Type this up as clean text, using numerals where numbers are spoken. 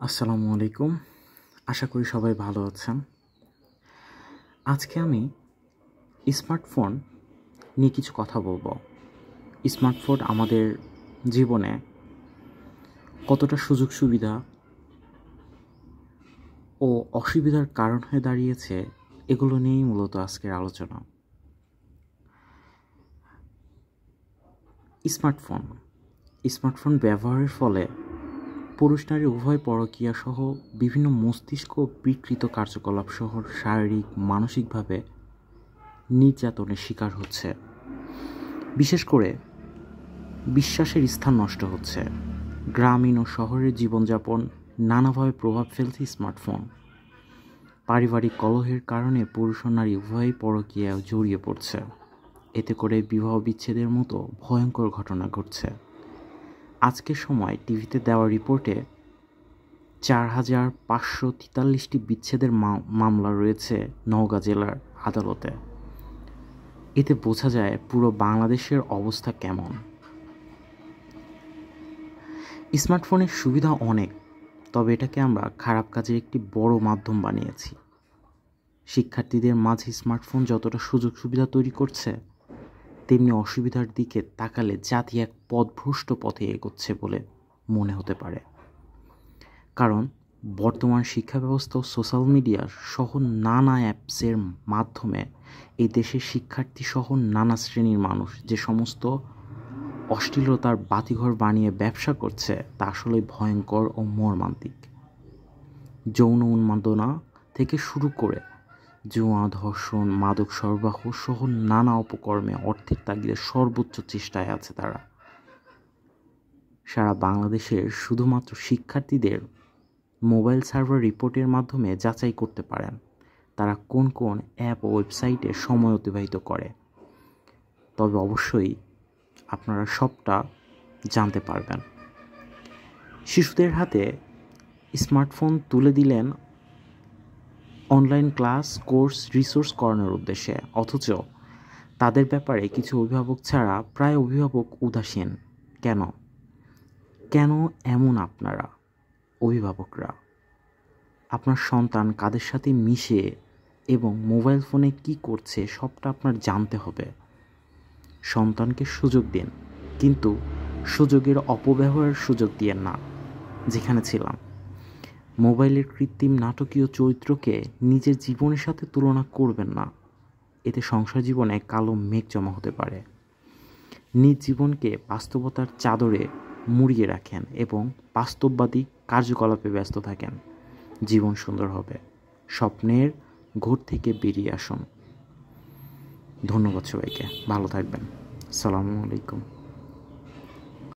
আসসালামু আলাইকুম। আশা করি সবাই ভালো আছেন। আজকে আমি স্মার্টফোন নিয়ে কিছু কথা বলবো। স্মার্টফোন আমাদের জীবনে কতটা সুযোগ সুবিধা ও অসুবিধার কারণ হয়ে দাঁড়িয়েছে, এগুলো নিয়েই মূলত আজকের আলোচনা। স্মার্টফোন ব্যবহারের ফলে পুরুষ নারী উভয় পরকীয়া সহ বিভিন্ন মস্তিষ্ক বিকৃত কার্যকলাপ সহ শারীরিক মানসিকভাবে নির্যাতনের শিকার হচ্ছে। বিশেষ করে বিশ্বাসের স্থান নষ্ট হচ্ছে। গ্রামীণ ও শহরের জীবনযাপন নানাভাবে প্রভাব ফেলছে স্মার্টফোন। পারিবারিক কলহের কারণে পুরুষ ও নারী উভয়ই পরকীয়ায় জড়িয়ে পড়ছে। এতে করে বিবাহ বিচ্ছেদের মতো ভয়ঙ্কর ঘটনা ঘটছে। আজকের সময় টিভিতে দেওয়া রিপোর্টে 4,543টি বিচ্ছেদের মামলা রয়েছে নওগাঁ জেলার আদালতে। এতে বোঝা যায় পুরো বাংলাদেশের অবস্থা কেমন। স্মার্টফোনের সুবিধা অনেক, তবে এটাকে আমরা খারাপ কাজের একটি বড় মাধ্যম বানিয়েছি। শিক্ষার্থীদের মাঝে স্মার্টফোন যতটা সুযোগ সুবিধা তৈরি করছে, তেমনি অসুবিধার দিকে তাকালে জাতি এক পথভ্রষ্ট পথে এগোচ্ছে বলে মনে হতে পারে। কারণ বর্তমান শিক্ষা ব্যবস্থা ও সোশ্যাল মিডিয়া সহ নানা অ্যাপসের মাধ্যমে এই দেশের শিক্ষার্থী সহ নানা শ্রেণীর মানুষ যে সমস্ত অশ্লীলতার বাতিঘর বানিয়ে ব্যবসা করছে, তা আসলে ভয়ঙ্কর ও মর্মান্তিক। যৌন উন্মাদনা থেকে শুরু করে জুয়া, ধর্ষণ, মাদক সরবরাহ সহ নানা অপকর্মে অর্থের তাগিদে সর্বোচ্চ চেষ্টায় আছে তারা। সারা বাংলাদেশের শুধুমাত্র শিক্ষার্থীদের মোবাইল সার্ভার রিপোর্টের মাধ্যমে যাচাই করতে পারেন তারা কোন কোন অ্যাপ ও ওয়েবসাইটে সময় অতিবাহিত করে। তবে অবশ্যই আপনারা সবটা জানতে পারবেন। শিশুদের হাতে স্মার্টফোন তুলে দিলেন অনলাইন ক্লাস, কোর্স, রিসোর্স করানোর উদ্দেশ্যে, অথচ তাদের ব্যাপারে কিছু অভিভাবক ছাড়া প্রায় অভিভাবক উদাসীন। কেন এমন আপনারা অভিভাবকরা? আপনার সন্তান কাদের সাথে মিশে এবং মোবাইল ফোনে কি করছে সবটা আপনার জানতে হবে। সন্তানকে সুযোগ দিন, কিন্তু সুযোগের অপব্যবহারের সুযোগ দিয়েন না। যেখানে ছিলাম, মোবাইলের কৃত্রিম নাটকীয় চরিত্রকে নিজের জীবনের সাথে তুলনা করবেন না। এতে সংসার জীবনে কালো মেঘ জমা হতে পারে। নিজ জীবনকে বাস্তবতার চাদরে মুড়িয়ে রাখেন এবং বাস্তববাদী কার্যকলাপে ব্যস্ত থাকেন। জীবন সুন্দর হবে। স্বপ্নের ঘোর থেকে বেরিয়ে আসুন। ধন্যবাদ সবাইকে। ভালো থাকবেন। আসসালামু আলাইকুম।